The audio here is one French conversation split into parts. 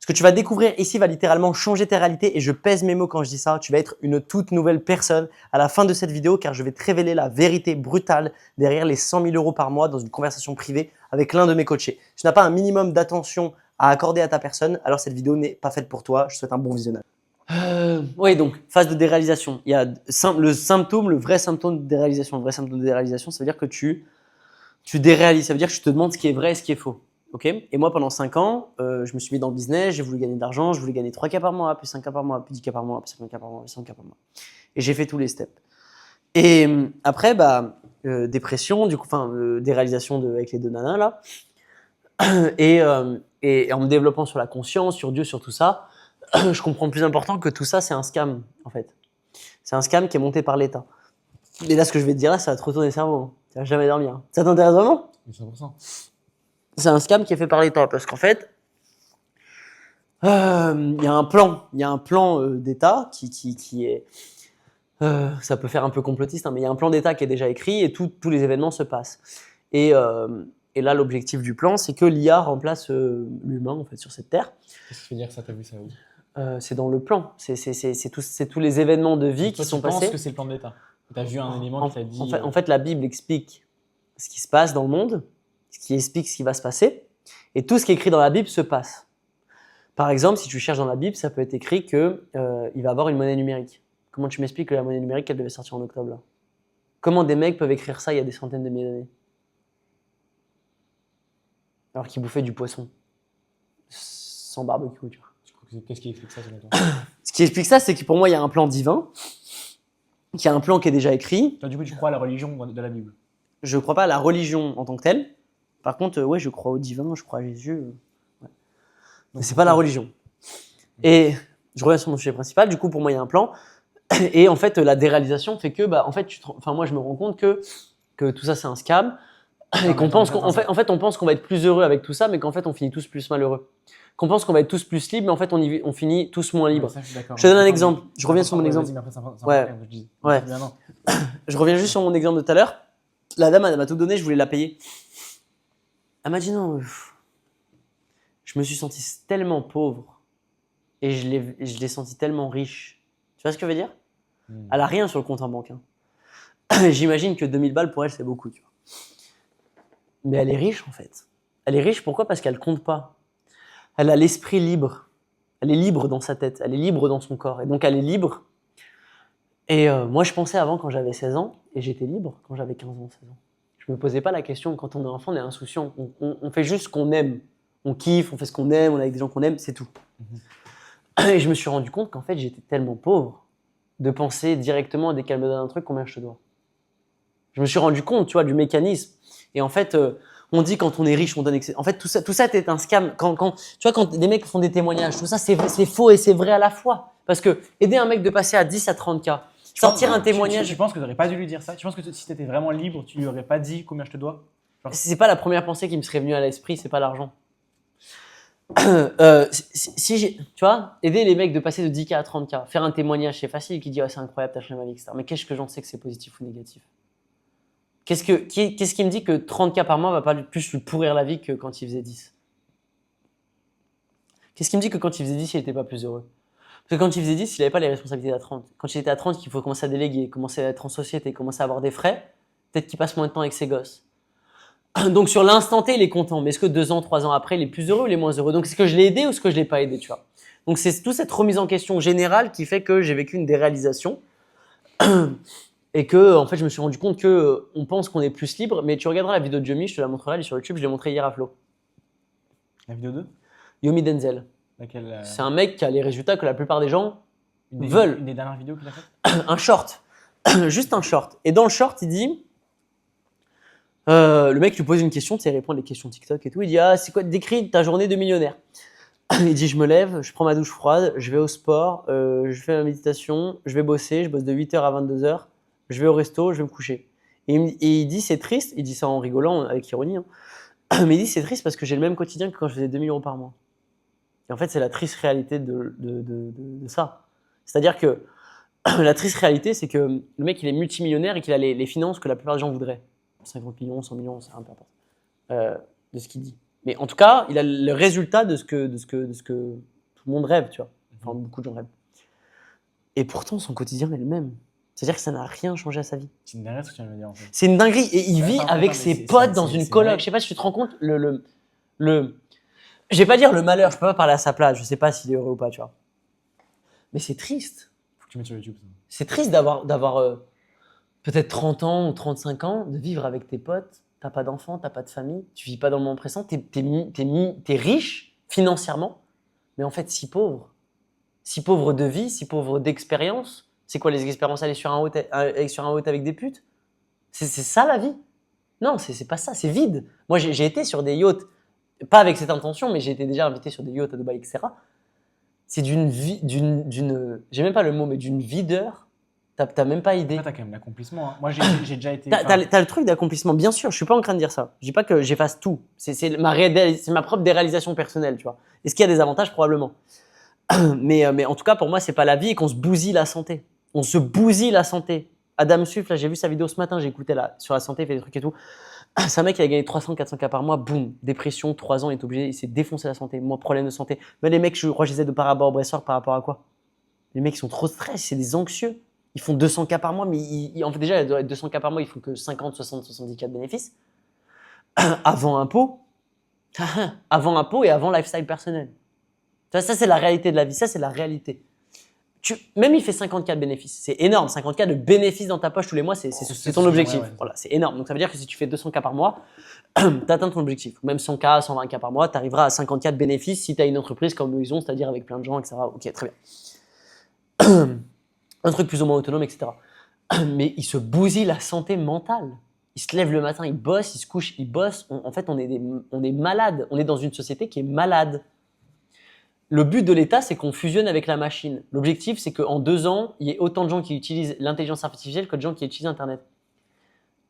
Ce que tu vas découvrir ici va littéralement changer ta réalité et je pèse mes mots quand je dis ça. Tu vas être une toute nouvelle personne à la fin de cette vidéo car je vais te révéler la vérité brutale derrière les 100 000 € par mois dans une conversation privée avec l'un de mes coachés. Si tu n'as pas un minimum d'attention à accorder à ta personne, alors cette vidéo n'est pas faite pour toi. Je te souhaite un bon visionnage. Oui, donc phase de déréalisation. Il y a le vrai symptôme de déréalisation. Le vrai symptôme de déréalisation, ça veut dire que tu déréalises. Ça veut dire que tu te demandes ce qui est vrai et ce qui est faux. Okay, et moi, pendant 5 ans, je me suis mis dans le business, j'ai voulu gagner de l'argent, je voulais gagner 3K par mois, plus 5K par mois, plus 10K par mois, plus 50K par mois, plus 100K par mois. Et j'ai fait tous les steps. Et après, dépression, du coup, déréalisation avec les deux nanas là. Et en me développant sur la conscience, sur Dieu, sur tout ça, je comprends le plus important que tout ça, c'est un scam, en fait. C'est un scam qui est monté par l'État. Et là, ce que je vais te dire là, ça va te retourner le cerveau. Hein. Tu vas jamais dormir. Ça t'intéresse vraiment ? 100%. C'est un scam qui est fait par l'État parce qu'en fait, il y a un plan d'État qui est, ça peut faire un peu complotiste, hein, mais il y a un plan d'État qui est déjà écrit et tous les événements se passent. Et là, l'objectif du plan, c'est que l'IA remplace l'humain en fait sur cette terre. Qu'est-ce que tu veux dire que ça t'a vu ça où ? C'est dans le plan. C'est tous les événements de vie qui sont passés. Tu penses que c'est le plan de l'État ? Tu as vu un élément qui t'a dit… En fait, la Bible explique ce qui se passe dans le monde, ce qui explique ce qui va se passer, et tout ce qui est écrit dans la Bible se passe. Par exemple, si tu cherches dans la Bible, ça peut être écrit qu'il va y avoir une monnaie numérique. Comment tu m'expliques que la monnaie numérique, elle devait sortir en octobre là ? Comment des mecs peuvent écrire ça il y a des centaines de milliers d'années ? Alors qu'ils bouffaient du poisson. Sans barbecue, tu vois. Qu'est-ce qui explique ça selon toi ? Ce qui explique ça, c'est que pour moi, il y a un plan divin, qu'il y a un plan qui est déjà écrit. Toi, du coup, tu crois à la religion de la Bible ? Je ne crois pas à la religion en tant que telle. Par contre, ouais, je crois au divin, je crois à Jésus. Ouais. Mais c'est pas la religion. Et je reviens sur mon sujet principal. Du coup, pour moi, il y a un plan. Et en fait, la déréalisation fait que, en fait, moi, je me rends compte que tout ça, c'est un scam. Et qu'on pense on pense qu'on va être plus heureux avec tout ça, mais qu'en fait, on finit tous plus malheureux. Qu'on pense qu'on va être tous plus libres, mais en fait, on finit tous moins libres. Ça, je te donne un exemple. Je reviens sur mon exemple. Ouais. Je reviens juste sur mon exemple de tout à l'heure. La dame, elle m'a tout donné, je voulais la payer. Elle m'a dit non. Je me suis senti tellement pauvre et je l'ai senti tellement riche. Tu vois ce que je veux dire ? Elle a rien sur le compte en banque. Hein. J'imagine que 2000 balles pour elle, c'est beaucoup. Tu vois. Mais elle est riche en fait. Elle est riche pourquoi ? Parce qu'elle compte pas. Elle a l'esprit libre. Elle est libre dans sa tête. Elle est libre dans son corps. Et donc elle est libre. Et moi, je pensais avant quand j'avais 16 ans et j'étais libre quand j'avais 15 ans, 16 ans. Je me posais pas la question. Quand on est enfant, on est insouciant. On fait juste ce qu'on aime. On kiffe, on fait ce qu'on aime, on est avec des gens qu'on aime, c'est tout. Et je me suis rendu compte qu'en fait, j'étais tellement pauvre de penser directement dès qu'elle me donne un truc, combien je te dois. Je me suis rendu compte, tu vois, du mécanisme. Et en fait, on dit quand on est riche, on donne excès. En fait, tout ça est un scam. Tu vois, quand des mecs font des témoignages, tout ça, c'est faux et c'est vrai à la fois. Parce que aider un mec de passer à 10 à 30K, sortir un témoignage… Tu penses que tu n'aurais pas dû lui dire ça ? Tu penses que si tu étais vraiment libre, tu lui aurais pas dit combien je te dois ? C'est pas la première pensée qui me serait venue à l'esprit, c'est pas l'argent. Tu vois, aider les mecs de passer de 10K à 30K, faire un témoignage, c'est facile, qui dit c'est incroyable, t'as changé ma vie, etc. Mais qu'est-ce que j'en sais que c'est positif ou négatif ? Qu'est-ce qui me dit que 30K par mois va pas plus lui pourrir la vie que quand il faisait 10 ? Qu'est-ce qui me dit que quand il faisait 10, il n'était pas plus heureux ? Parce que quand il faisait 10, il n'avait pas les responsabilités à 30. Quand il était à 30, qu'il faut commencer à déléguer, commencer à être en société, commencer à avoir des frais, peut-être qu'il passe moins de temps avec ses gosses. Donc sur l'instant T, il est content. Mais est-ce que 2 ans, 3 ans après, il est plus heureux ou il est moins heureux ? Donc est-ce que je l'ai aidé ou est-ce que je l'ai pas aidé, tu vois ? Donc c'est toute cette remise en question générale qui fait que j'ai vécu une déréalisation et que en fait je me suis rendu compte que on pense qu'on est plus libre. Mais tu regarderas la vidéo de Yomi, je te la montrerai, elle est sur YouTube, je l'ai montrée hier à Flo. La vidéo 2 ? Yomi Denzel. Laquelle, C'est un mec qui a les résultats que la plupart des gens veulent. Une des dernières vidéos qu'il a faites ? Un short, juste un short. Et dans le short, il dit. Le mec lui pose une question, tu sais, il répond à des questions TikTok et tout. Il dit c'est quoi, décris ta journée de millionnaire. Il dit je me lève, je prends ma douche froide, je vais au sport, je fais ma méditation, je vais bosser, je bosse de 8h à 22h, je vais au resto, je vais me coucher. Et il dit c'est triste, il dit ça en rigolant avec ironie, hein. Mais il dit c'est triste parce que j'ai le même quotidien que quand je faisais 2 000 € par mois. Et en fait c'est la triste réalité de ça. C'est-à-dire que la triste réalité c'est que le mec il est multimillionnaire et qu'il a les finances que la plupart des gens voudraient. 50 millions, 100 millions, c'est un peu important de ce qu'il dit. Mais en tout cas, il a le résultat de ce que tout le monde rêve, tu vois. Enfin, beaucoup de gens rêvent. Et pourtant, son quotidien est le même. C'est-à-dire que ça n'a rien changé à sa vie. C'est une dinguerie ce que tu viens de me dire en fait. C'est une dinguerie. Et il vit Attends, avec mais ses c'est- potes c'est- dans c'est- une c'est coloc. vrai. Je sais pas si tu te rends compte, je vais pas dire le malheur, je peux pas parler à sa place, je sais pas s'il est heureux ou pas, tu vois. Mais c'est triste. Faut que tu mettes sur YouTube ça. C'est triste d'avoir peut-être 30 ans ou 35 ans, de vivre avec tes potes, t'as pas d'enfants, t'as pas de famille, tu vis pas dans le moment présent, t'es riche financièrement, mais en fait si pauvre. Si pauvre de vie, si pauvre d'expérience. C'est quoi les expériences, aller sur un yacht avec des putes? C'est ça la vie? Non, c'est pas ça, c'est vide. Moi j'ai été sur des yachts, pas avec cette intention, mais j'ai été déjà invité sur des yachts à Dubaï, etc. C'est j'ai même pas le mot, mais d'une videur. T'as même pas idée. Après, t'as quand même l'accomplissement. Hein. Moi, j'ai déjà été. T'as le truc d'accomplissement, bien sûr. Je suis pas en train de dire ça. Je dis pas que j'efface tout. C'est ma propre déréalisation personnelle, tu vois. Est-ce qu'il y a des avantages? Probablement. Mais en tout cas, pour moi, c'est pas la vie et qu'on se bousille la santé. On se bousille la santé. Adam Suff, là, j'ai vu sa vidéo ce matin, j'ai écouté là, sur la santé, il fait des trucs et tout. C'est un mec qui a gagné 300-400 k par mois, boum, dépression, 3 ans, il est obligé, il s'est défoncé la santé. Moi, problème de santé. Mais les mecs, je crois que je les aide par rapport au Bressor, par rapport à quoi? Les mecs, ils sont trop stress, c'est des anxieux. Ils font 200 k par mois, mais en fait, déjà, 200 k par mois, ils font que 50, 60, 70 k de bénéfices. Avant impôt. Avant impôt et avant lifestyle personnel. Ça, c'est la réalité de la vie. Ça, c'est la réalité. Même il fait 50 k de bénéfices. C'est énorme. 50 k de bénéfices dans ta poche tous les mois, c'est ton objectif. Ouais. Voilà, c'est énorme. Donc, ça veut dire que si tu fais 200 k par mois, tu atteins ton objectif. Ou même 100 k, 120 k par mois, tu arriveras à 50 k de bénéfices si tu as une entreprise comme eux, ils ont, c'est-à-dire avec plein de gens, etc. Ok, très bien. Un truc plus ou moins autonome, etc. Mais il se bousille la santé mentale. Il se lève le matin, il bosse, il se couche, il bosse. En fait, on est malade. On est dans une société qui est malade. Le but de l'État, c'est qu'on fusionne avec la machine. L'objectif, c'est qu'en 2 ans, il y ait autant de gens qui utilisent l'intelligence artificielle que de gens qui utilisent Internet.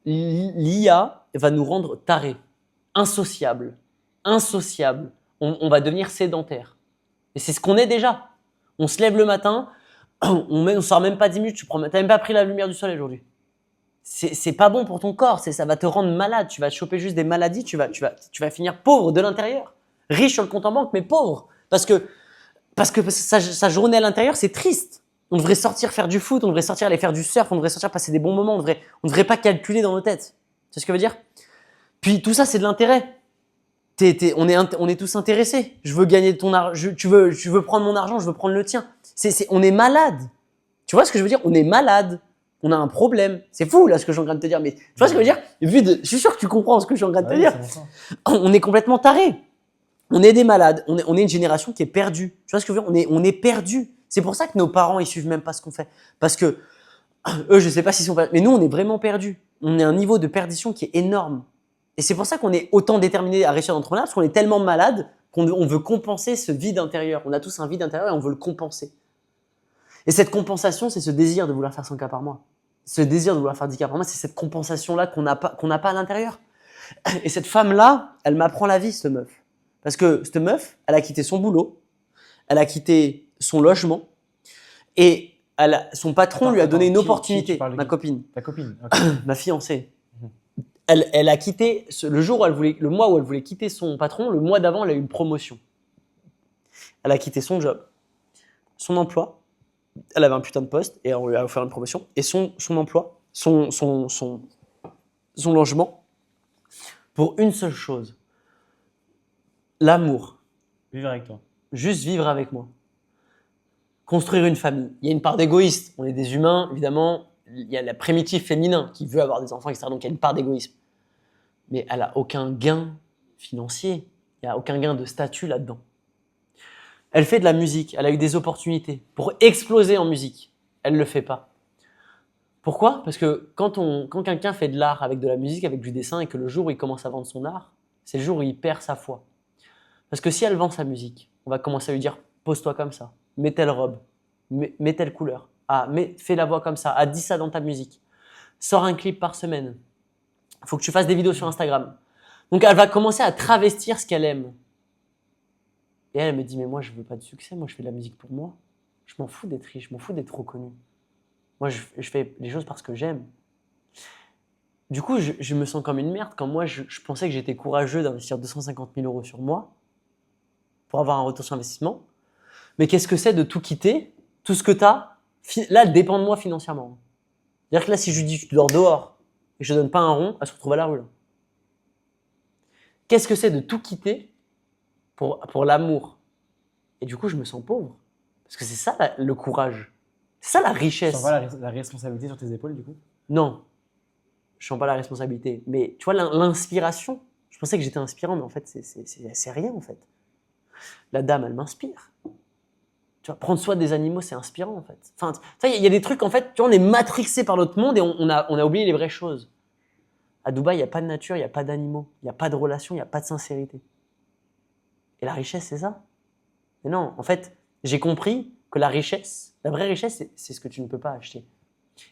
L'IA va nous rendre tarés, insociables. On va devenir sédentaires. Et c'est ce qu'on est déjà. On se lève le matin, on sort même pas 10 minutes, tu n'as même pas pris la lumière du soleil aujourd'hui. C'est pas bon pour ton corps, ça va te rendre malade, tu vas te choper juste des maladies, tu vas finir pauvre de l'intérieur. Riche sur le compte en banque, mais pauvre. Parce que sa journée à l'intérieur, c'est triste. On devrait sortir faire du foot, on devrait sortir aller faire du surf, on devrait sortir passer des bons moments, on devrait pas calculer dans nos têtes. C'est ce que je veux dire? Puis tout ça, c'est de l'intérêt. On est tous intéressés. Je veux gagner ton argent, tu veux prendre mon argent, je veux prendre le tien. On est malade. Tu vois ce que je veux dire? On est malade. On a un problème. C'est fou là ce que je suis en train de te dire, mais tu vois ce que je veux dire? Je suis sûr que tu comprends ce que je suis en train de te dire. On est complètement tarés. On est des malades. On est une génération qui est perdue. Tu vois ce que je veux dire? On est perdus. C'est pour ça que nos parents ils suivent même pas ce qu'on fait. Parce que eux, je sais pas s'ils sont pas, mais nous on est vraiment perdus. On est à un niveau de perdition qui est énorme. Et c'est pour ça qu'on est autant déterminé à réussir d'entrepreneuriat, parce qu'on est tellement malade qu'on veut compenser ce vide intérieur. On a tous un vide intérieur et on veut le compenser. Et cette compensation, c'est ce désir de vouloir faire 100 k par mois. Ce désir de vouloir faire 10 k par mois, c'est cette compensation-là qu'on n'a pas à l'intérieur. Et cette femme-là, elle m'apprend la vie, cette meuf. Parce que cette meuf, elle a quitté son boulot, elle a quitté son logement, et son patron lui a donné une opportunité. Ma copine. Ta copine. Okay. Ma fiancée. Elle a quitté, le mois où elle voulait quitter son patron, le mois d'avant, elle a eu une promotion. Elle a quitté son job, son emploi, elle avait un putain de poste et on lui a offert une promotion, et son emploi, son logement, pour une seule chose, l'amour. Vivre avec toi. Juste vivre avec moi. Construire une famille. Il y a une part d'égoïsme. On est des humains, évidemment. Il y a la primitive féminin qui veut avoir des enfants, etc. Donc il y a une part d'égoïsme. Mais elle n'a aucun gain financier. Il n'y a aucun gain de statut là-dedans. Elle fait de la musique. Elle a eu des opportunités pour exploser en musique. Elle ne le fait pas. Pourquoi? Parce que quand quelqu'un fait de l'art avec de la musique, avec du dessin, et que le jour où il commence à vendre son art, c'est le jour où il perd sa foi. Parce que si elle vend sa musique, on va commencer à lui dire « pose-toi comme ça, mets telle robe, mets telle couleur, fais la voix comme ça, dis ça dans ta musique, sors un clip par semaine, il faut que tu fasses des vidéos sur Instagram. » Donc elle va commencer à travestir ce qu'elle aime. Et elle me dit « mais moi je veux pas de succès, moi je fais de la musique pour moi, je m'en fous d'être riche, je m'en fous d'être reconnu. Moi je fais les choses parce que j'aime. » Du coup, je me sens comme une merde quand moi je pensais que j'étais courageux d'investir 250 000 € sur moi pour avoir un retour sur investissement. Mais qu'est-ce que c'est de tout quitter, tout ce que t'as, là, elle dépend de moi financièrement. C'est-à-dire que là, si je lui dis tu dors dehors et je te donne pas un rond, elle se retrouve à la rue. Là. Qu'est-ce que c'est de tout quitter pour l'amour? Et du coup, je me sens pauvre. Parce que c'est ça le courage. C'est ça la Tu richesse. sens pas la responsabilité sur tes épaules, du coup? Non, je sens pas la responsabilité. Mais tu vois, l'inspiration, je pensais que j'étais inspirant, mais en fait, c'est rien en fait. La dame, elle m'inspire. Tu vois, prendre soin des animaux, c'est inspirant en fait. Enfin, il y a des trucs en fait, tu vois, on est matrixé par notre monde et on a oublié les vraies choses. À Dubaï, il n'y a pas de nature, il n'y a pas d'animaux, il n'y a pas de relation, il n'y a pas de sincérité. Et la richesse, c'est ça. Mais non, en fait, j'ai compris que la richesse, la vraie richesse, c'est ce que tu ne peux pas acheter.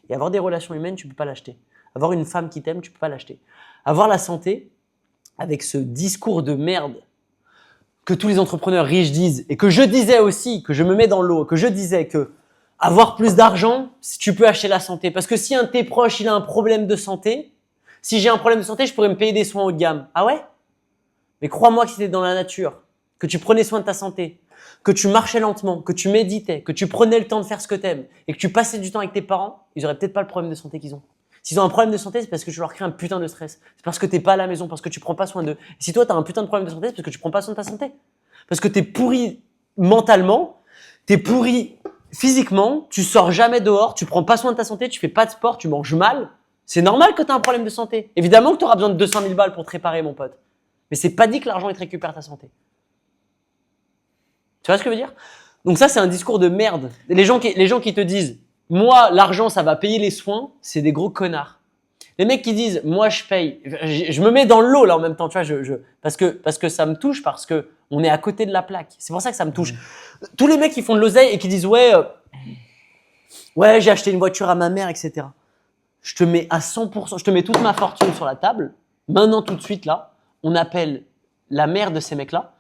Et avoir des relations humaines, tu ne peux pas l'acheter. Avoir une femme qui t'aime, tu ne peux pas l'acheter. Avoir la santé, avec ce discours de merde que tous les entrepreneurs riches disent, et que je disais aussi, que je me mets dans l'eau, que je disais que avoir plus d'argent, tu peux acheter la santé. Parce que si un de tes proches, il a un problème de santé, si j'ai un problème de santé, je pourrais me payer des soins haut de gamme. Ah ouais? Mais crois-moi que si tu es dans la nature, que tu prenais soin de ta santé, que tu marchais lentement, que tu méditais, que tu prenais le temps de faire ce que tu aimes et que tu passais du temps avec tes parents, ils auraient peut-être pas le problème de santé qu'ils ont. S'ils ont un problème de santé, c'est parce que tu leur crées un putain de stress. C'est parce que t'es pas à la maison, parce que tu prends pas soin d'eux. Et si toi, t'as un putain de problème de santé, c'est parce que tu prends pas soin de ta santé. Parce que t'es pourri mentalement, t'es pourri physiquement, tu sors jamais dehors, tu prends pas soin de ta santé, tu fais pas de sport, tu manges mal. C'est normal que t'aies un problème de santé. Évidemment que t'auras besoin de 200 000 balles pour te réparer, mon pote. Mais c'est pas dit que l'argent, il te récupère ta santé. Tu vois ce que je veux dire? Donc ça, c'est un discours de merde. Les gens qui te disent « Moi, l'argent, ça va payer les soins », c'est des gros connards. Les mecs qui disent « Moi, je paye », je me mets dans l'eau là en même temps, tu vois, parce que ça me touche, parce que on est à côté de la plaque. C'est pour ça que ça me touche. Tous les mecs qui font de l'oseille et qui disent « Ouais, j'ai acheté une voiture à ma mère, etc. » Je te mets à 100%, je te mets toute ma fortune sur la table. Maintenant, tout de suite, là, on appelle la mère de ces mecs-là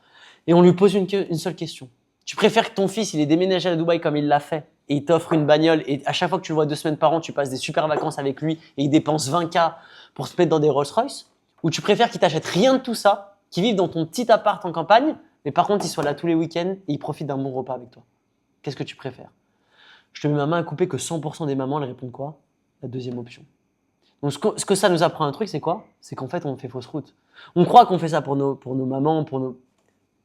et on lui pose une seule question. Tu préfères que ton fils, il ait déménagé à Dubaï comme il l'a fait et il t'offre une bagnole et à chaque fois que tu le vois 2 semaines par an, tu passes des super vacances avec lui et il dépense 20K pour se mettre dans des Rolls-Royce? Ou tu préfères qu'il t'achète rien de tout ça, qu'il vive dans ton petit appart en campagne, mais par contre, il soit là tous les week-ends et il profite d'un bon repas avec toi? Qu'est-ce que tu préfères? Je te mets ma main à couper que 100% des mamans, elles répondent quoi? La deuxième option. Donc, ce que ça nous apprend un truc, c'est quoi? C'est qu'en fait, on fait fausse route. On croit qu'on fait ça pour nos mamans,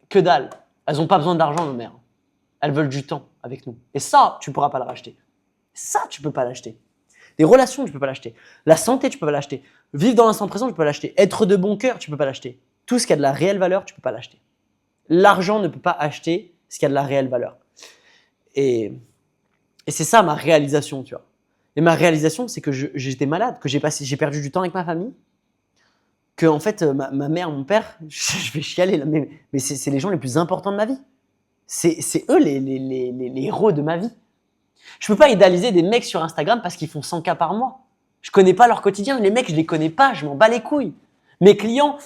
que dalle. Elles n'ont pas besoin d'argent, nos mères. Elles veulent du temps avec nous. Et ça, tu ne pourras pas le racheter. Ça, tu ne peux pas l'acheter. Les relations, tu ne peux pas l'acheter. La santé, tu ne peux pas l'acheter. Vivre dans l'instant présent, tu ne peux pas l'acheter. Être de bon cœur, tu ne peux pas l'acheter. Tout ce qui a de la réelle valeur, tu ne peux pas l'acheter. L'argent ne peut pas acheter ce qui a de la réelle valeur. Et c'est ça ma réalisation, tu vois. Et ma réalisation, c'est que j'étais malade, que j'ai perdu du temps avec ma famille, que en fait, ma mère, mon père, je vais chialer là, mais c'est les gens les plus importants de ma vie. C'est eux les héros de ma vie. Je peux pas idéaliser des mecs sur Instagram parce qu'ils font 100K par mois. Je connais pas leur quotidien. Les mecs, je les connais pas. Je m'en bats les couilles. Mes clients,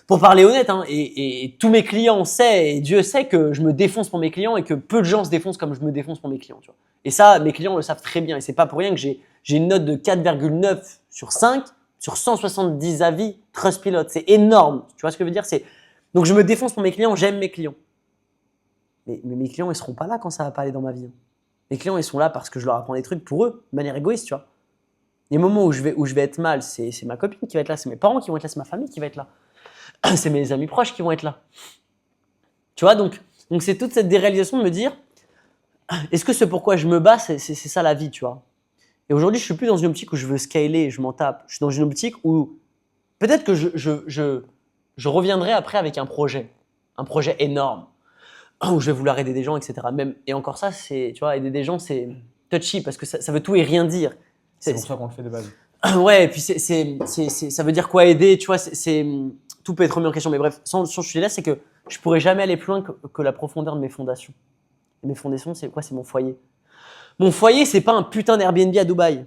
pour parler honnête, hein, et tous mes clients sait, et Dieu sait que je me défonce pour mes clients et que peu de gens se défoncent comme je me défonce pour mes clients. Tu vois. Et ça, mes clients le savent très bien. Et c'est pas pour rien que j'ai une note de 4,9 sur 5 sur 170 avis Trustpilot. C'est énorme. Tu vois ce que je veux dire? Donc je me défonce pour mes clients. J'aime mes clients. Mais mes clients, ils seront pas là quand ça va pas aller dans ma vie. Mes clients, ils sont là parce que je leur apprends des trucs pour eux, de manière égoïste, tu vois. Les moments où je vais être mal, c'est ma copine qui va être là, c'est mes parents qui vont être là, c'est ma famille qui va être là. C'est mes amis proches qui vont être là. Tu vois, donc c'est toute cette déréalisation de me dire, est-ce que ce pourquoi je me bats, c'est ça la vie, tu vois. Et aujourd'hui, je suis plus dans une optique où je veux scaler, je m'en tape. Je suis dans une optique où peut-être que je reviendrai après avec un projet énorme, où je vais vouloir aider des gens, etc. Même, et encore ça, tu vois, aider des gens, c'est touchy parce que ça veut tout et rien dire. C'est pour ça qu'on le fait de base. Ouais, et puis ça veut dire quoi aider, tu vois, tout peut être remis en question. Mais bref, sans je suis là, c'est que je pourrais jamais aller plus loin que la profondeur de mes fondations. Et mes fondations, c'est quoi? C'est mon foyer. Mon foyer, c'est pas un putain d'Airbnb à Dubaï.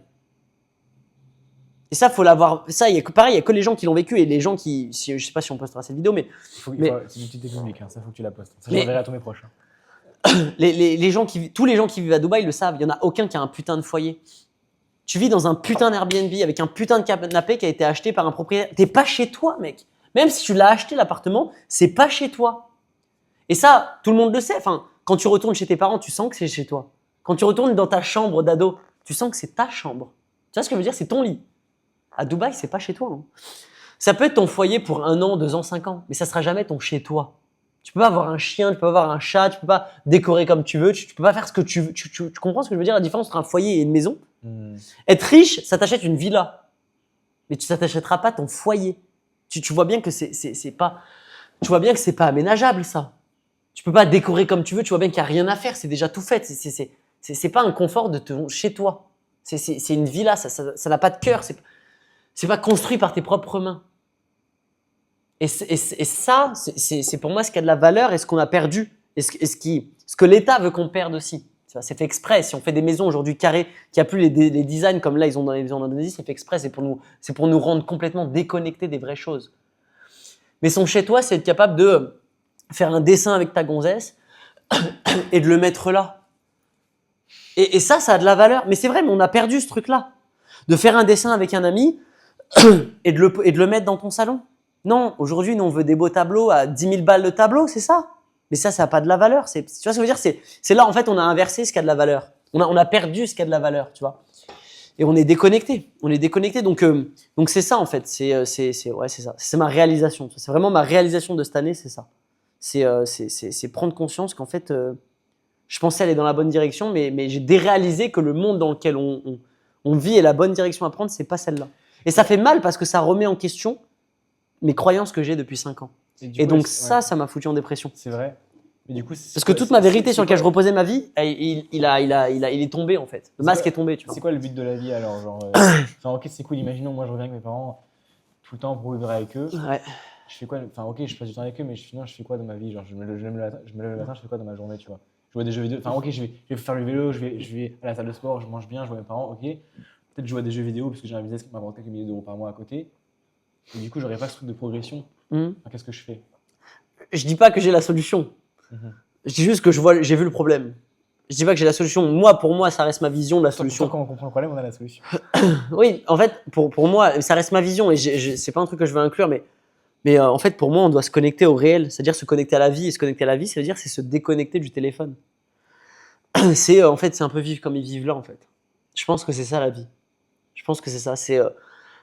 Et ça, faut l'avoir. Ça, pareil, il y a que les gens qui l'ont vécu et les gens qui. Je sais pas si on postera cette vidéo, mais. C'est une petite technique, hein, ça faut que tu la postes. Ça, j'enverrai à tous mes proches. Tous les gens qui vivent à Dubaï le savent. Il y en a aucun qui a un putain de foyer. Tu vis dans un putain d'Airbnb avec un putain de canapé qui a été acheté par un propriétaire. T'es pas chez toi, mec. Même si tu l'as acheté l'appartement, c'est pas chez toi. Et ça, tout le monde le sait. Enfin, Quand tu retournes chez tes parents, tu sens que c'est chez toi. Quand tu retournes dans ta chambre d'ado, tu sens que c'est ta chambre. Tu vois ce que je veux dire? C'est ton lit. À Dubaï, c'est pas chez toi. Hein. Ça peut être ton foyer pour 1 an, 2 ans, 5 ans, mais ça sera jamais ton chez toi. Tu peux pas avoir un chien, tu peux pas avoir un chat, tu peux pas décorer comme tu veux, tu peux pas faire ce que tu veux. Tu comprends ce que je veux dire? La différence entre un foyer et une maison? Être riche, ça t'achète une villa, mais ça t'achètera pas ton foyer. Tu vois bien que c'est pas, tu vois bien que c'est pas aménageable ça. Tu peux pas décorer comme tu veux, tu vois bien qu'il y a rien à faire, c'est déjà tout fait. C'est pas un confort de chez toi. C'est une villa, ça n'a pas de cœur, c'est pas construit par tes propres mains. Et ça, c'est pour moi ce qui a de la valeur et ce qu'on a perdu. Et ce que l'État veut qu'on perde aussi. C'est fait exprès. Si on fait des maisons aujourd'hui carrées, qu'il n'y a plus les designs comme là ils ont dans les maisons en Indonésie, c'est fait exprès. C'est pour nous rendre complètement déconnectés des vraies choses. Mais son chez toi, c'est être capable de faire un dessin avec ta gonzesse et de le mettre là. Et ça a de la valeur. Mais c'est vrai, mais on a perdu ce truc-là. De faire un dessin avec un ami et de le mettre dans ton salon. Non, aujourd'hui, nous, on veut des beaux tableaux à 10 000 balles le tableau, c'est ça. Mais ça n'a pas de la valeur. Tu vois ce que je veux dire? C'est là, en fait, on a inversé ce qui a de la valeur. On a perdu ce qui a de la valeur, tu vois. Et on est déconnecté. Donc c'est ça, en fait. C'est ça. C'est ma réalisation. C'est vraiment ma réalisation de cette année, c'est ça. C'est prendre conscience qu'en fait, je pensais aller dans la bonne direction, mais j'ai déréalisé que le monde dans lequel on vit et la bonne direction à prendre, c'est pas celle-là. Et ça fait mal parce que ça remet en question mes croyances que j'ai depuis 5 ans. Et donc ça m'a foutu en dépression. C'est vrai. Mais du coup, parce que toute ma vérité sur laquelle je reposais ma vie, il est tombé en fait. Le masque est tombé, tu vois. C'est quoi le but de la vie alors, genre, ok, c'est cool. Imaginons, moi, je reviens avec mes parents tout le temps pour vivre avec eux. Ouais. Je fais quoi? Enfin, ok, je passe du temps avec eux, mais finalement, je fais quoi dans ma vie? Genre, je me lève le matin, je fais quoi dans ma journée, tu vois? Je vois des jeux vidéo. Enfin, ok, je vais faire le vélo, je vais à la salle de sport, je mange bien, je vois mes parents, ok. Peut-être je joue à des jeux vidéo parce que j'ai un business qui m'apporte quelques milliers d'euros par mois à côté. Et du coup, j'aurais pas ce truc de progression. Enfin, qu'est-ce que je fais? Je dis pas que j'ai la solution. Je dis juste que j'ai vu le problème. Je dis pas que j'ai la solution. Pour moi, ça reste ma vision de la solution. Quand on comprend le problème, on a la solution. Oui, en fait, pour moi, ça reste ma vision et c'est pas un truc que je veux inclure, mais en fait, pour moi, on doit se connecter au réel, c'est-à-dire se connecter à la vie. Et se connecter à la vie, ça veut dire c'est se déconnecter du téléphone. C'est en fait, c'est un peu vivre comme ils vivent là, en fait. Je pense que c'est ça la vie. Je pense que c'est ça.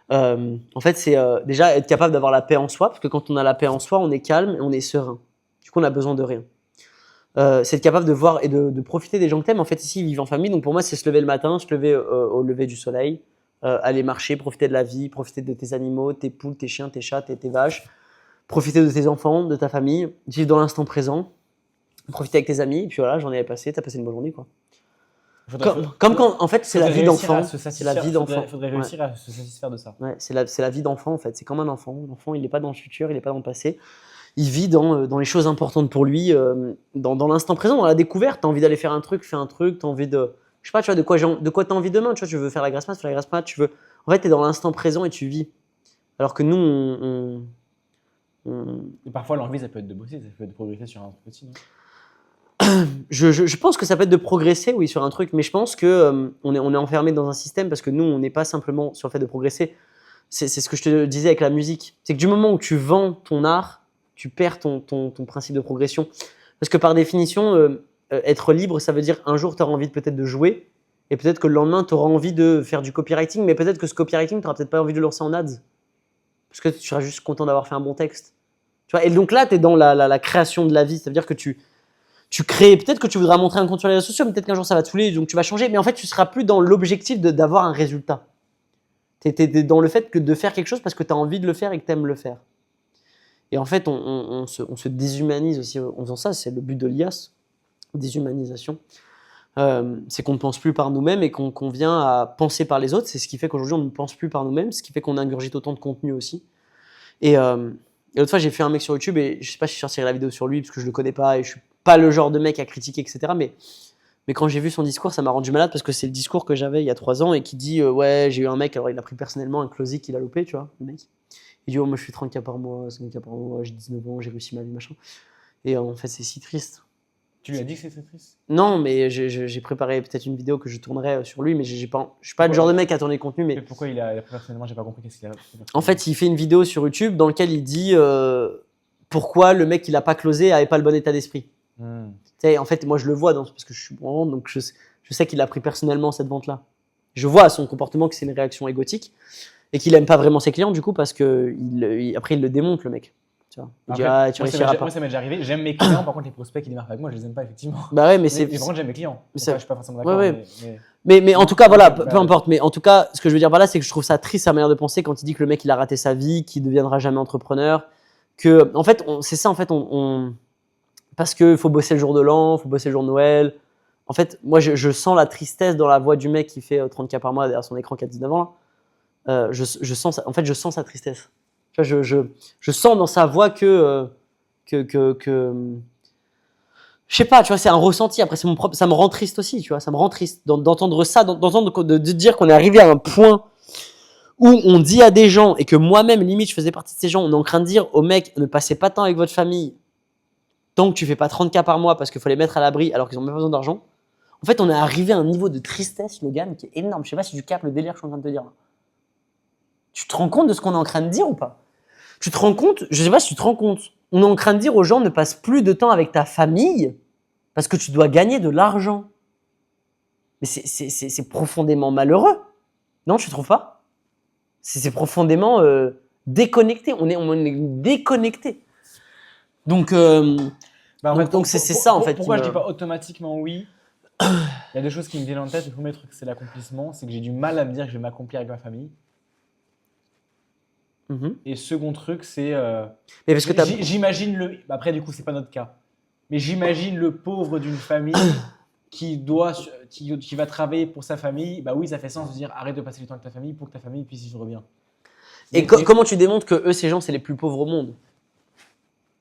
En fait, c'est déjà être capable d'avoir la paix en soi, parce que quand on a la paix en soi, on est calme et on est serein. Du coup, on a besoin de rien. C'est être capable de voir et de profiter des gens que t'aimes. En fait, ici, ils vivent en famille. Donc, pour moi, c'est se lever le matin, se lever au lever du soleil, aller marcher, profiter de la vie, profiter de tes animaux, tes poules, tes chiens, tes chats, tes vaches, profiter de tes enfants, de ta famille, vivre dans l'instant présent, profiter avec tes amis. Et puis voilà, j'en ai passé, t'as passé une bonne journée, quoi. Comme quand, en fait, c'est la vie d'enfant. C'est la vie d'enfant. Il faudrait réussir à se satisfaire de ça. Ouais, c'est la vie d'enfant, en fait. C'est comme un enfant. L'enfant, il n'est pas dans le futur, il n'est pas dans le passé. Il vit dans les choses importantes pour lui, dans l'instant présent, dans la découverte. Tu as envie d'aller faire un truc, fais un truc. Tu as envie de. Je sais pas, tu vois, de quoi tu as envie demain. Tu vois, tu veux faire la grasse mat, fais la grasse mat. En fait, tu es dans l'instant présent et tu vis. Alors que nous, Et parfois, l'envie, ça peut être de bosser, ça peut être de progresser sur un truc petit, non? Je pense que ça peut être de progresser, oui, sur un truc, mais je pense que on est enfermé dans un système parce que nous, on n'est pas simplement sur le fait de progresser. C'est ce que je te disais avec la musique. C'est que du moment où tu vends ton art, tu perds ton principe de progression. Parce que par définition, être libre, ça veut dire un jour, tu auras envie peut-être de jouer, et peut-être que le lendemain, tu auras envie de faire du copywriting, mais peut-être que ce copywriting, tu n'auras peut-être pas envie de le lancer en ads. Parce que tu seras juste content d'avoir fait un bon texte. Tu vois, et donc là, tu es dans la création de la vie. Ça veut dire que tu crées, peut-être que tu voudras montrer un compte sur les réseaux sociaux, mais peut-être qu'un jour ça va te saouler, donc tu vas changer. Mais en fait, tu seras plus dans l'objectif d'avoir un résultat. Tu es dans le fait de faire quelque chose parce que tu as envie de le faire et que tu aimes le faire. Et en fait, on se déshumanise aussi en faisant ça. C'est le but de l'IAS, déshumanisation. C'est qu'on ne pense plus par nous-mêmes et qu'on vient à penser par les autres. C'est ce qui fait qu'aujourd'hui, on ne pense plus par nous-mêmes, ce qui fait qu'on ingurgite autant de contenu aussi. Et l'autre fois, j'ai fait un mec sur YouTube et je sais pas si je sortirai la vidéo sur lui parce que je le connais pas et je suis pas le genre de mec à critiquer, etc. Mais quand j'ai vu son discours, ça m'a rendu malade parce que c'est le discours que j'avais il y a 3 ans et qui dit ouais, j'ai eu un mec, alors il a pris personnellement un closique qu'il a loupé, tu vois, le mec. Il dit oh, moi je suis 30K par mois, 50K par mois, j'ai 19 ans, j'ai réussi ma vie, machin. Et en fait, c'est si triste. Tu lui as dit que c'était triste? Non, mais j'ai préparé peut-être une vidéo que je tournerai sur lui, mais je suis pas le genre de mec à tourner contenu. Mais pourquoi il a personnellement, j'ai pas compris qu'est-ce qu'il a. En fait, il fait une vidéo sur YouTube dans laquelle il dit pourquoi le mec qui l'a pas closé avait pas le bon état d'esprit. Hmm. Tu sais, en fait, moi, je le vois parce que je suis bon en vente, donc je sais qu'il a pris personnellement cette vente-là. Je vois à son comportement que c'est une réaction égotique et qu'il aime pas vraiment ses clients, du coup, parce que après, il le démonte, le mec. Tu vois. Il dit, Après, ah, tu moi, réussiras pas. moi, ça m'est déjà arrivé. J'aime mes clients, par contre, les prospects qui démarrent avec moi, je les aime pas, effectivement. Bah ouais, mais c'est. Mais par contre, j'aime mes clients. Donc, c'est- ça, je suis pas forcément d'accord. Ouais, ouais. Mais- Mais en tout cas, voilà, bah, peu importe. Mais en tout cas, ce que je veux dire par là, c'est que je trouve ça triste, sa manière de penser, quand il dit que le mec, il a raté sa vie, qu'il ne deviendra jamais entrepreneur. Que, en fait, c'est ça, en fait, parce qu'il faut bosser le jour de l'an, il faut bosser le jour de Noël. En fait, moi, je sens la tristesse dans la voix du mec qui fait 30K par mois derrière son écran qui a 19 ans. Là. Je sens en fait, je sens sa tristesse. Tu vois, je sens dans sa voix que je sais pas, tu vois, c'est un ressenti. Après, c'est mon propre, ça me rend triste aussi, tu vois, ça me rend triste d'entendre ça, de dire qu'on est arrivé à un point où on dit à des gens, et que moi-même, limite, je faisais partie de ces gens, on est en train de dire aux mecs, ne passez pas de temps avec votre famille tant que tu fais pas 30K par mois parce qu'il faut les mettre à l'abri alors qu'ils ont même pas besoin d'argent. En fait, on est arrivé à un niveau de tristesse, Logan, qui est énorme. Je sais pas si tu captes le délire que je suis en train de te dire là. Tu te rends compte de ce qu'on est en train de dire ou pas? Tu te rends compte? Je sais pas si tu te rends compte. On est en train de dire aux gens, ne passe plus de temps avec ta famille parce que tu dois gagner de l'argent. Mais c'est profondément malheureux. Non, tu trouves pas? C'est profondément déconnecté. On est déconnecté. Donc, Bah, en fait, donc c'est ça en fait. Pourquoi je dis pas automatiquement oui? Il y a deux choses qui me viennent en tête. Le premier truc, c'est l'accomplissement. C'est que j'ai du mal à me dire que je vais m'accomplir avec ma famille. Mhm. Et second truc, c'est. Mais parce que j'imagine le. Après, du coup, c'est pas notre cas. Mais j'imagine le pauvre d'une famille qui va travailler pour sa famille. Bah oui, ça fait sens de dire arrête de passer du temps avec ta famille pour que ta famille puisse vivre bien. Et comment tu démontres que eux, ces gens, c'est les plus pauvres au monde?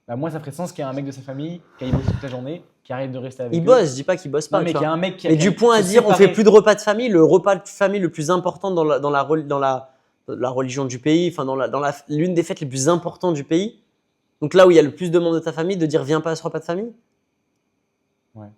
Bah moi, ça ferait sens qu'il y a un mec de sa famille qui a bossé toute la journée, qui arrête de rester avec eux. Il bosse, je dis pas qu'il bosse pas. Non, mais tu qu'il y a vois. un mec qui a. Mais du point à dire, on fait plus de repas de famille. Le repas de famille le plus important dans la religion du pays, enfin l'une des fêtes les plus importantes du pays. Donc là où il y a le plus de membres de ta famille, de dire viens pas à ce repas de famille. Ouais.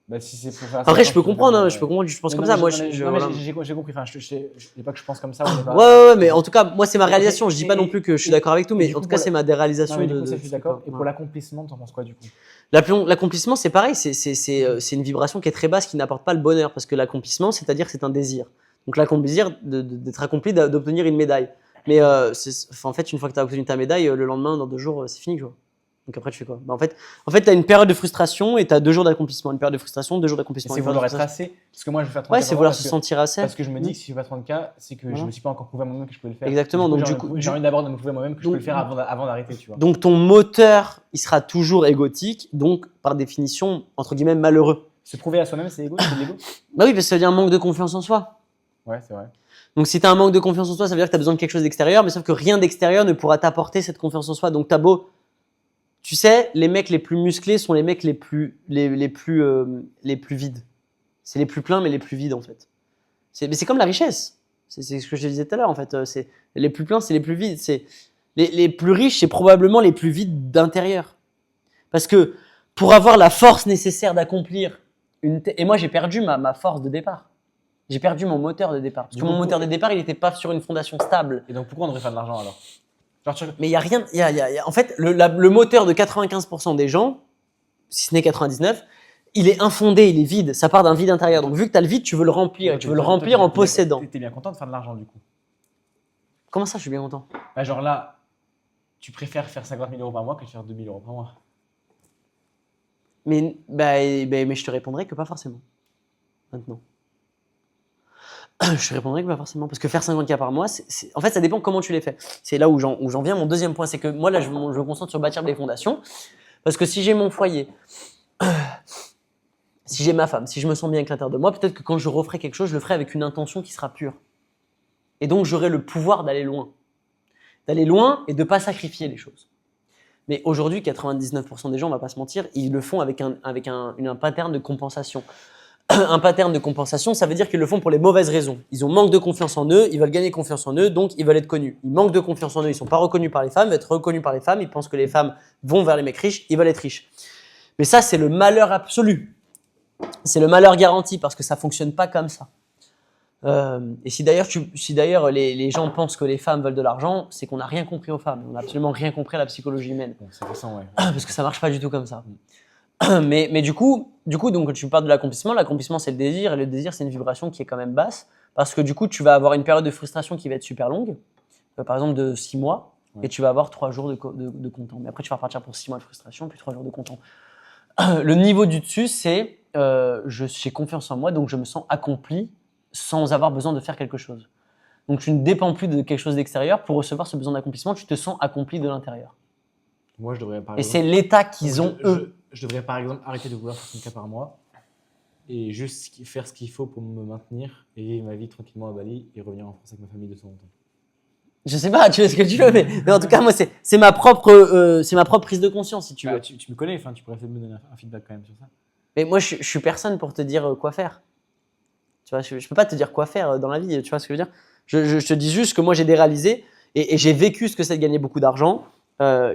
Bah si c'est pour faire. Après, je peux comprendre, hein, je peux comprendre, je pense comme ça. Moi, voilà. j'ai compris. Enfin, je dis pas que je pense comme ça. On est pas... Ouais, mais en tout cas, moi, c'est ma réalisation. Je dis pas non plus que je suis d'accord avec tout, mais du en coup, tout cas, c'est ma déréalisation. Non, mais du coup, ça, je suis d'accord. Et pour l'accomplissement, t'en penses quoi du coup? L'accomplissement, c'est pareil. C'est une vibration qui est très basse, qui n'apporte pas le bonheur, parce que l'accomplissement, c'est-à-dire que c'est un désir. Donc l'accomplir, d'être accompli, d'obtenir une médaille. Mais en fait, une fois que tu as obtenu ta médaille, le lendemain, dans 2 jours, c'est fini, tu vois. Donc après, tu fais quoi? Bah, en fait, tu as une période de frustration et tu as 2 jours d'accomplissement. Une période de frustration, 2 jours d'accomplissement. C'est vouloir être assez. Parce que moi, je vais faire 30K. Ouais, c'est vouloir se sentir assez. Parce que je me dis que si je fais pas 30K, c'est que je me suis pas encore prouvé à moi-même que je peux le faire. Exactement. Donc du coup, j'ai envie d'abord de me prouver à moi-même que je peux le faire avant d'arrêter, tu vois. Donc ton moteur, il sera toujours égotique, donc par définition, entre guillemets, malheureux. Se prouver à soi-même, c'est l'ego? Bah oui, parce que ça veut dire un manque de confiance en soi. Ouais, c'est vrai. Donc si tu as un manque de confiance en soi, ça veut dire que tu as besoin de quelque chose d'extérieur, mais sauf que rien d'extérieur ne pourra t'apporter cette confiance en soi. Donc t'as beau, tu sais, les mecs les plus musclés sont les mecs les plus vides. C'est les plus pleins, mais les plus vides en fait. Mais c'est comme la richesse. C'est ce que je te disais tout à l'heure en fait. C'est les plus pleins, c'est les plus vides. C'est les plus riches, c'est probablement les plus vides d'intérieur. Parce que pour avoir la force nécessaire d'accomplir et moi j'ai perdu ma force de départ. J'ai perdu mon moteur de départ. Parce que mon moteur de départ, il n'était pas sur une fondation stable. Et donc pourquoi on devrait faire de l'argent alors? Mais il y a rien. En fait, le moteur de 95% des gens, si ce n'est 99, il est infondé, il est vide. Ça part d'un vide intérieur. Donc vu que tu as le vide, tu veux le remplir. Et tu veux le remplir en possédant. Tu es bien content de faire de l'argent du coup? Comment ça, je suis bien content? Bah, genre là, tu préfères faire 50 000 € par mois que de faire 2 000 € par mois. Mais je te répondrai que pas forcément. Maintenant. Je te répondrai que pas forcément. Parce que faire 50K par mois, en fait, ça dépend comment tu les fais. C'est là où j'en viens. Mon deuxième point, c'est que moi, là, je me concentre sur bâtir des fondations. Parce que si j'ai mon foyer, si j'ai ma femme, si je me sens bien avec l'intérieur de moi, peut-être que quand je referai quelque chose, je le ferai avec une intention qui sera pure. Et donc, j'aurai le pouvoir d'aller loin. D'aller loin et de ne pas sacrifier les choses. Mais aujourd'hui, 99% des gens, on va pas se mentir, ils le font avec un pattern de compensation. Un pattern de compensation, ça veut dire qu'ils le font pour les mauvaises raisons. Ils ont manque de confiance en eux, ils veulent gagner confiance en eux, donc ils veulent être connus. Ils manquent de confiance en eux, ils sont pas reconnus par les femmes, ils veulent être reconnus par les femmes, ils pensent que les femmes vont vers les mecs riches, ils veulent être riches. Mais ça, c'est le malheur absolu. C'est le malheur garanti parce que ça fonctionne pas comme ça. Et si d'ailleurs les gens pensent que les femmes veulent de l'argent, c'est qu'on n'a rien compris aux femmes. On n'a absolument rien compris à la psychologie humaine. Bon, c'est ça, ouais. Parce que ça marche pas du tout comme ça. Mais du coup, donc, quand tu parles de l'accomplissement, c'est le désir. Et le désir, c'est une vibration qui est quand même basse. Parce que du coup, tu vas avoir une période de frustration qui va être super longue. Par exemple, de 6 mois. Ouais. Et tu vas avoir 3 jours de content. Mais après, tu vas repartir pour 6 mois de frustration, puis 3 jours de content. Le niveau du dessus, c'est j'ai confiance en moi, donc je me sens accompli sans avoir besoin de faire quelque chose. Donc tu ne dépends plus de quelque chose d'extérieur pour recevoir ce besoin d'accomplissement, tu te sens accompli de l'intérieur. Moi, je devrais par Et exemple. c'est l'état qu'ils ont eux. Je devrais par exemple arrêter de vouloir 5 cas par mois et juste faire ce qu'il faut pour me maintenir et vivre ma vie tranquillement à Bali et revenir en France avec ma famille de temps en temps. Je sais pas, tu vois ce que tu veux, mais en tout cas, moi, c'est ma propre prise de conscience, si tu veux. Tu me connais, enfin, tu pourrais peut-être me donner un feedback quand même sur ça. Mais moi, je suis personne pour te dire quoi faire. Tu vois, je peux pas te dire quoi faire dans la vie, tu vois ce que je veux dire. Je te dis juste que moi, j'ai déréalisé et j'ai vécu ce que c'est de gagner beaucoup d'argent.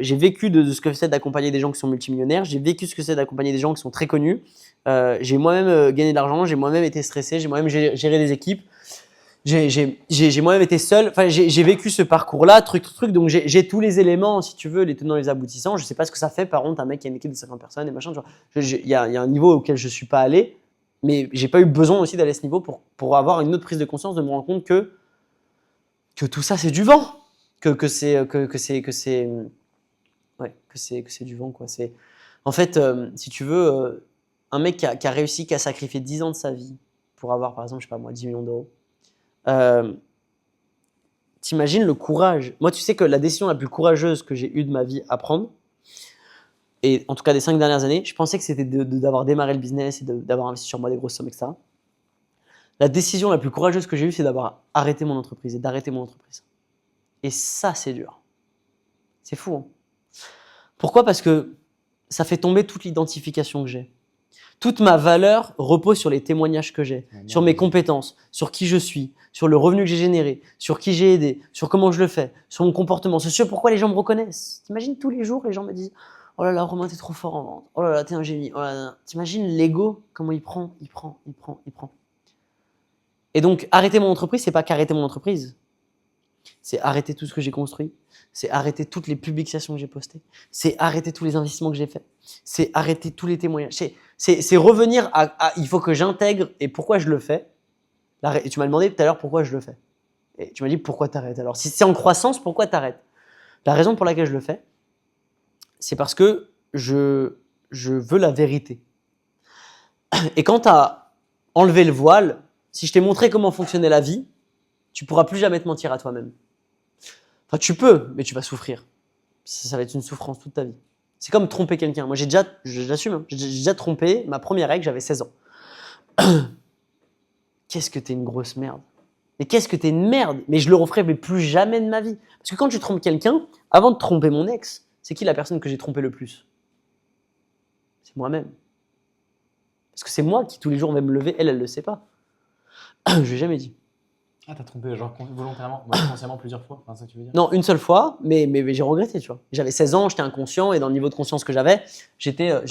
J'ai vécu de ce que c'est d'accompagner des gens qui sont multimillionnaires. J'ai vécu ce que c'est d'accompagner des gens qui sont très connus. J'ai moi-même gagné de l'argent, j'ai moi-même été stressé, j'ai moi-même géré des équipes. J'ai moi-même été seul. Enfin, j'ai vécu ce parcours-là, truc. Donc, j'ai tous les éléments, si tu veux, les tenants, les aboutissants. Je sais pas ce que ça fait, par contre, un mec qui a une équipe de 50 personnes et machin. Tu vois. Il y a un niveau auquel je suis pas allé, mais j'ai pas eu besoin aussi d'aller à ce niveau pour avoir une autre prise de conscience, de me rendre compte que tout ça, c'est du vent. Que c'est du vent, quoi. En fait, si tu veux, un mec qui a réussi, qui a sacrifié 10 ans de sa vie pour avoir, par exemple, je sais pas moi, 10 millions d'euros. T'imagines le courage. Moi, tu sais que la décision la plus courageuse que j'ai eue de ma vie à prendre, et en tout cas des 5 dernières années, je pensais que c'était d'avoir démarré le business et d'avoir investi sur moi des grosses sommes, etc. La décision la plus courageuse que j'ai eue, c'est d'avoir arrêté mon entreprise et d'arrêter mon entreprise. Et ça, c'est dur. C'est fou, hein. Pourquoi ? Parce que ça fait tomber toute l'identification que j'ai. Toute ma valeur repose sur les témoignages que j'ai, sur mes compétences, sur qui je suis, sur le revenu que j'ai généré, sur qui j'ai aidé, sur comment je le fais, sur mon comportement, sur ce pourquoi les gens me reconnaissent. T'imagines tous les jours, les gens me disent « Oh là là, Romain, t'es trop fort en vente. Oh là là, t'es un génie. Oh là là. » T'imagines l'ego, comment il prend. Et donc, arrêter mon entreprise, c'est pas qu'arrêter mon entreprise. C'est arrêter tout ce que j'ai construit. C'est arrêter toutes les publications que j'ai postées. C'est arrêter tous les investissements que j'ai faits. C'est arrêter tous les témoignages. C'est revenir à il faut que j'intègre et pourquoi je le fais. Et tu m'as demandé tout à l'heure pourquoi je le fais. Et tu m'as dit pourquoi t'arrêtes. Alors si c'est en croissance, pourquoi t'arrêtes ? La raison pour laquelle je le fais, c'est parce que je veux la vérité. Et quand tu as enlevé le voile, si je t'ai montré comment fonctionnait la vie, tu pourras plus jamais te mentir à toi-même. Enfin, tu peux, mais tu vas souffrir. Ça va être une souffrance toute ta vie. C'est comme tromper quelqu'un. Moi, j'assume, hein, j'ai déjà trompé ma première règle, j'avais 16 ans. Qu'est-ce que t'es une grosse merde. Mais qu'est-ce que t'es une merde. Mais je le referai mais plus jamais de ma vie. Parce que quand tu trompes quelqu'un, avant de tromper mon ex, c'est qui la personne que j'ai trompé le plus ? C'est moi-même. Parce que c'est moi qui tous les jours vais me lever, elle le sait pas. Je lui ai jamais dit. Ah, t'as trompé genre volontairement, consciemment plusieurs fois, enfin, ça tu veux dire ? Non, une seule fois, mais j'ai regretté, tu vois. J'avais 16 ans, j'étais inconscient et dans le niveau de conscience que j'avais, j'avais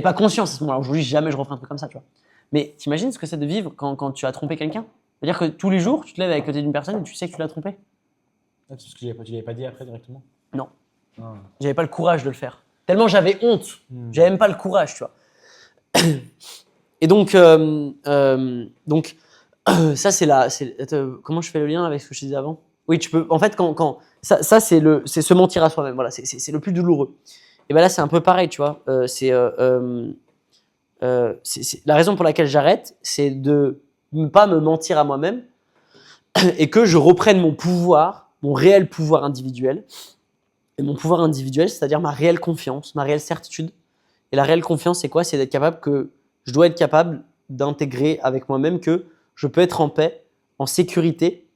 pas conscience à ce moment-là. Aujourd'hui, jamais je referai un truc comme ça, tu vois. Mais t'imagines ce que c'est de vivre quand tu as trompé quelqu'un ? C'est-à-dire que tous les jours, tu te lèves à côté d'une personne et tu sais que tu l'as trompé ? Ah, parce que tu l'avais pas dit après directement ? Non. Ah. J'avais pas le courage de le faire. Tellement j'avais honte. J'avais même pas le courage, tu vois. Et donc ça, comment je fais le lien avec ce que je te disais avant ? Oui, tu peux. En fait, ça c'est se mentir à soi-même. Voilà, c'est le plus douloureux. Et ben là, c'est un peu pareil, tu vois. La raison pour laquelle j'arrête, c'est de ne pas me mentir à moi-même et que je reprenne mon pouvoir, mon réel pouvoir individuel. Et mon pouvoir individuel, c'est-à-dire ma réelle confiance, ma réelle certitude. Et la réelle confiance, c'est quoi ? C'est je dois être capable d'intégrer avec moi-même que je peux être en paix, en sécurité,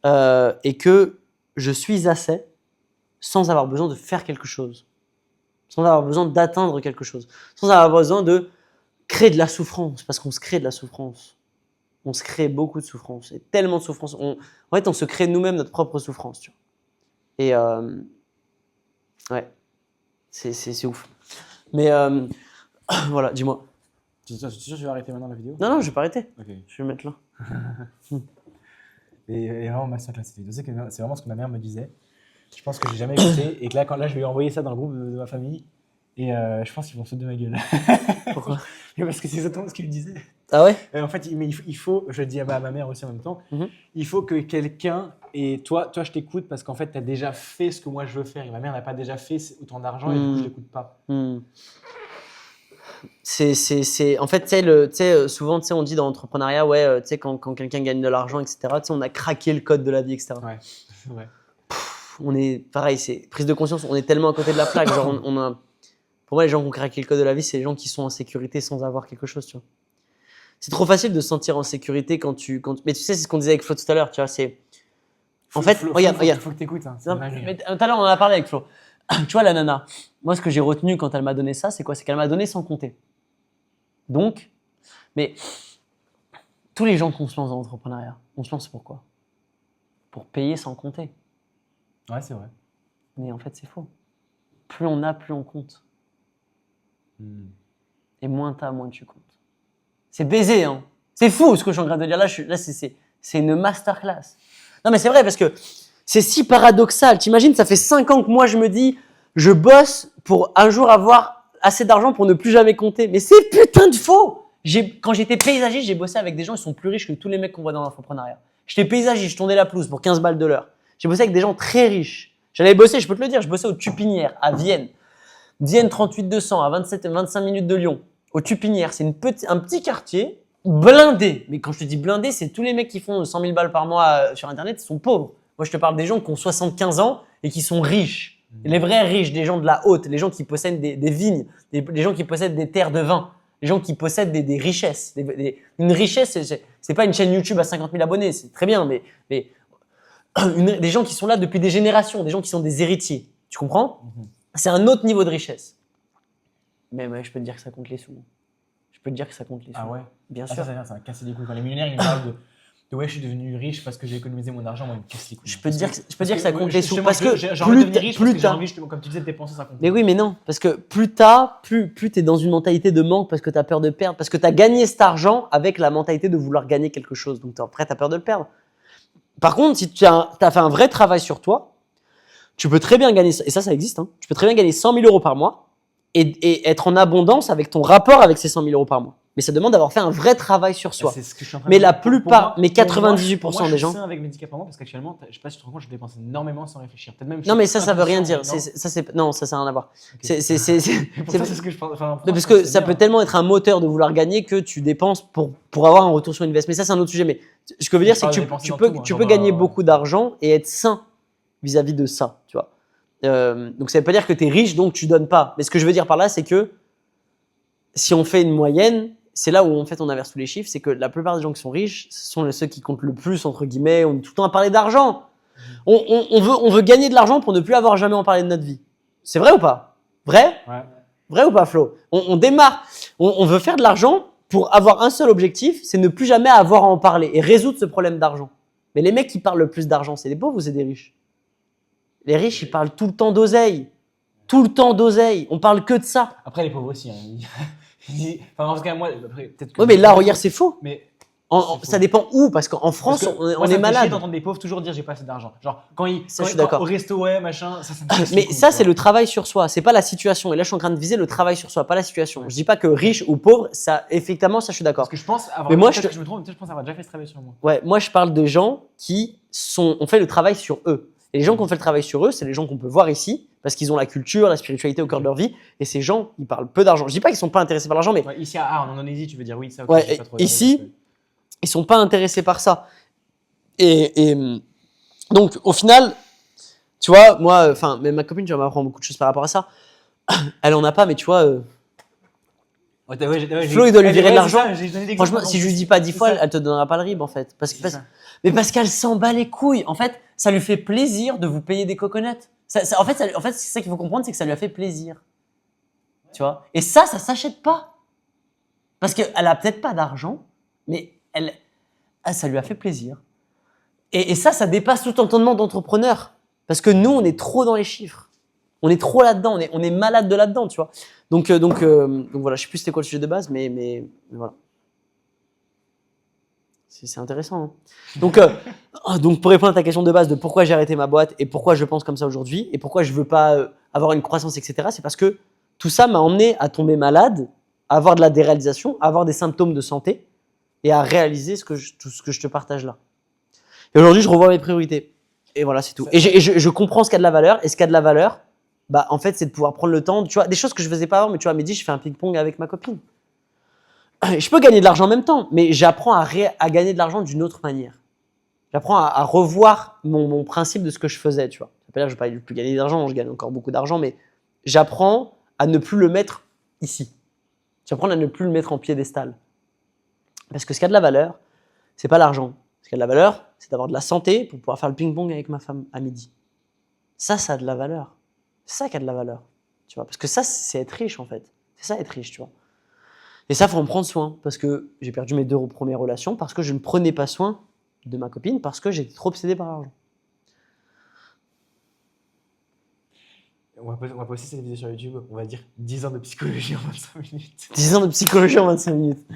et que je suis assez sans avoir besoin de faire quelque chose, sans avoir besoin d'atteindre quelque chose, sans avoir besoin de créer de la souffrance, parce qu'on se crée de la souffrance. On se crée beaucoup de souffrance, et tellement de souffrance. En fait, on se crée nous-mêmes notre propre souffrance, tu vois. Et ouais, c'est ouf. Mais voilà, dis-moi. Tu es sûr que tu vas arrêter maintenant la vidéo ? Non, je vais pas arrêter. Ok. Je vais mettre là. Et vraiment, ma soeur, cette vidéo, c'est vraiment ce que ma mère me disait. Je pense que j'ai jamais écouté et que là, je lui ai envoyé ça dans le groupe de ma famille, Et je pense qu'ils vont se de ma gueule. Pourquoi? Mais parce que c'est exactement ce qu'il disait. Ah ouais? En fait, il faut, je le dis à ma mère aussi en même temps, Mhm. il faut que quelqu'un, et toi je t'écoute parce qu'en fait, tu as déjà fait ce que moi je veux faire. Et ma mère n'a pas déjà fait autant d'argent et du coup, je l'écoute pas. Hmm. En fait, souvent, on dit dans l'entrepreneuriat, ouais, quand quelqu'un gagne de l'argent, etc., on a craqué le code de la vie, etc. Ouais, ouais. On est, pareil, c'est prise de conscience, on est tellement à côté de la plaque. Genre, pour moi, les gens qui ont craqué le code de la vie, c'est les gens qui sont en sécurité sans avoir quelque chose, tu vois. C'est trop facile de se sentir en sécurité mais tu sais, c'est ce qu'on disait avec Flo tout à l'heure, tu vois, regarde. Il faut que tu écoutes. Hein, Non, mais tout à l'heure, on en a parlé avec Flo. Tu vois, la nana, moi, ce que j'ai retenu quand elle m'a donné ça, c'est quoi? C'est qu'elle m'a donné sans compter. Donc, mais tous les gens qui se lancent dans l'entrepreneuriat, on se lance pourquoi? Pour payer sans compter. Ouais, c'est vrai. Mais en fait, c'est faux. Plus on a, plus on compte. Et moins t'as, moins tu comptes. C'est baisé, hein. C'est fou ce que je suis en train de dire. Là, c'est une masterclass. Non, mais c'est vrai parce que c'est si paradoxal. T'imagines, ça fait 5 ans que moi, je me dis, je bosse pour un jour avoir assez d'argent pour ne plus jamais compter. Mais c'est putain de faux. Quand j'étais paysagiste, j'ai bossé avec des gens qui sont plus riches que tous les mecs qu'on voit dans l'entrepreneuriat. J'étais paysagiste, je tondais la pelouse pour 15 balles de l'heure. J'ai bossé avec des gens très riches. J'allais bosser, je peux te le dire, je bossais au Tupinière, à Vienne. Vienne 38-200, à 25 minutes de Lyon. Au Tupinière, c'est un petit quartier blindé. Mais quand je te dis blindé, c'est tous les mecs qui font 100 000 balles par mois sur Internet, ils sont pauvres. Moi, je te parle des gens qui ont 75 ans et qui sont riches. Les vrais riches, des gens de la haute, les gens qui possèdent des vignes, les gens qui possèdent des terres de vin, les gens qui possèdent des richesses. Une richesse, c'est pas une chaîne YouTube à 50 000 abonnés, c'est très bien, mais des gens qui sont là depuis des générations, des gens qui sont des héritiers. Tu comprends? C'est un autre niveau de richesse. Mais ouais, je peux te dire que ça compte les sous. Je peux te dire que ça compte les sous. Ah ouais? Bien Ah, sûr. ça va casser les couilles. Quand les millionnaires, ils me parlent de ouais, je suis devenu riche parce que j'ai économisé mon argent, moi, ils me cassent les couilles. Je peux te dire que ça compte les sous. Justement, Parce que j'ai envie de devenir riche parce que j'ai t'as. envie, comme tu disais, de dépenser, ça compte. Mais oui, mais non. Parce que plus t'es dans une mentalité de manque parce que t'as peur de perdre. Parce que t'as gagné cet argent avec la mentalité de vouloir gagner quelque chose. Donc après, t'as peur de le perdre. Par contre, si tu as fait un vrai travail sur toi, tu peux très bien gagner, et ça existe, hein, tu peux très bien gagner 100 000 euros par mois et être en abondance avec ton rapport avec ces 100 000 euros par mois. Mais ça demande d'avoir fait un vrai travail sur soi. C'est ce que je suis en train de Mais dire. la plupart, mais 98% des gens. Je suis sain avec mes 10 par mois parce qu'actuellement, je sais pas si tu te rends compte, je dépense énormément sans réfléchir. Peut-être même. Non, mais ça veut rien dire. Non, Ça n'a rien à voir. Okay. C'est ce que je pense. parce que ça peut tellement être un moteur de vouloir gagner que tu dépenses pour avoir un retour sur une veste. Mais ça, c'est un autre sujet. Mais ce que je veux dire, c'est que tu peux gagner beaucoup d'argent et être sain vis-à-vis de ça, tu vois. Donc ça veut pas dire que tu es riche, donc tu donnes pas. Mais ce que je veux dire par là, c'est que si on fait une moyenne, c'est là où en fait on inverse tous les chiffres, c'est que la plupart des gens qui sont riches, ce sont ceux qui comptent le plus, entre guillemets. On est tout le temps à parler d'argent. On veut gagner de l'argent pour ne plus avoir jamais en parler de notre vie. C'est vrai ou pas? Vrai? Ouais. Vrai ou pas, Flo? On démarre, on veut faire de l'argent pour avoir un seul objectif, c'est ne plus jamais avoir à en parler et résoudre ce problème d'argent. Mais les mecs qui parlent le plus d'argent, c'est des pauvres ou c'est des riches? Les riches, ils parlent tout le temps d'oseille. Tout le temps d'oseille. On parle que de ça. Après, les pauvres aussi. Hein. Enfin, en tout cas, moi, après, peut-être que. Oui, mais là, regarde, c'est faux. Mais ça dépend où, parce qu'en France, on est malade. J'ai d'entendre des pauvres toujours dire j'ai pas assez d'argent. Genre, je suis d'accord. Au resto, ouais, machin, ça me casse les Mais couilles, ça, tu c'est vois. le travail sur soi. C'est pas la situation. Et là, je suis en train de viser le travail sur soi, pas la situation. Je dis pas que riche ou pauvre, ça, effectivement, ça, je suis d'accord. Parce que je pense avoir. Mais moi, peut-être que je me trompe, peut-être que je pense avoir déjà fait ce travail sur moi. Ouais, moi, je parle de gens qui ont fait le travail sur eux. Et les gens qui ont fait le travail sur eux, c'est les gens qu'on peut voir ici, parce qu'ils ont la culture, la spiritualité au cœur de leur vie. Et ces gens, ils parlent peu d'argent. Je dis pas qu'ils sont pas intéressés par l'argent, mais Ouais, ici, en Indonésie, tu veux dire oui, ça. ouais, j'ai pas trop ici, regardé. ils sont pas intéressés par ça. Et donc, au final, tu vois, moi, enfin, mais ma copine, tu vas m'apprendre beaucoup de choses par rapport à ça. Elle en a pas, mais tu vois, Flo, il doit lui virer de l'argent. Franchement, si je lui dis pas 10 fois, elle te donnera pas le rib, en fait. Parce qu'elle s'en bat les couilles. En fait, ça lui fait plaisir de vous payer des coconuts. En fait, c'est ça qu'il faut comprendre, c'est que ça lui a fait plaisir. Tu vois? Et ça s'achète pas. Parce qu'elle a peut-être pas d'argent, mais ça lui a fait plaisir. Et ça dépasse tout entendement d'entrepreneur. Parce que nous, on est trop dans les chiffres. On est trop là-dedans. On est malade de là-dedans, tu vois. Donc voilà, je sais plus c'était quoi le sujet de base, mais voilà. C'est intéressant. Hein. Donc pour répondre à ta question de base de pourquoi j'ai arrêté ma boîte et pourquoi je pense comme ça aujourd'hui et pourquoi je veux pas avoir une croissance, etc., c'est parce que tout ça m'a emmené à tomber malade, à avoir de la déréalisation, à avoir des symptômes de santé et à réaliser tout ce que je te partage là. Et aujourd'hui, je revois mes priorités. Et voilà, c'est tout. Et je comprends ce qui a de la valeur. Et ce qui a de la valeur, bah, en fait, c'est de pouvoir prendre le temps. Tu vois, des choses que je faisais pas avant, mais tu vois, à midi, je fais un ping-pong avec ma copine. Je peux gagner de l'argent en même temps, mais j'apprends à gagner de l'argent d'une autre manière. J'apprends à revoir mon principe de ce que je faisais, tu vois. Ça veut pas dire que je ne vais pas plus gagner d'argent, je gagne encore beaucoup d'argent, mais j'apprends à ne plus le mettre ici. J'apprends à ne plus le mettre en piédestal. Parce que ce qui a de la valeur, c'est pas l'argent. Ce qui a de la valeur, c'est d'avoir de la santé pour pouvoir faire le ping-pong avec ma femme à midi. Ça a de la valeur. C'est ça qui a de la valeur. Tu vois, parce que ça, c'est être riche, en fait. C'est ça, être riche, tu vois. Et ça, il faut en prendre soin. Parce que j'ai perdu mes 2 premières relations, parce que je ne prenais pas soin de ma copine, parce que j'étais trop obsédé par l'argent. On va poster cette vidéo sur YouTube, on va dire 10 ans de psychologie en 25 minutes. 10 ans de psychologie en 25 minutes.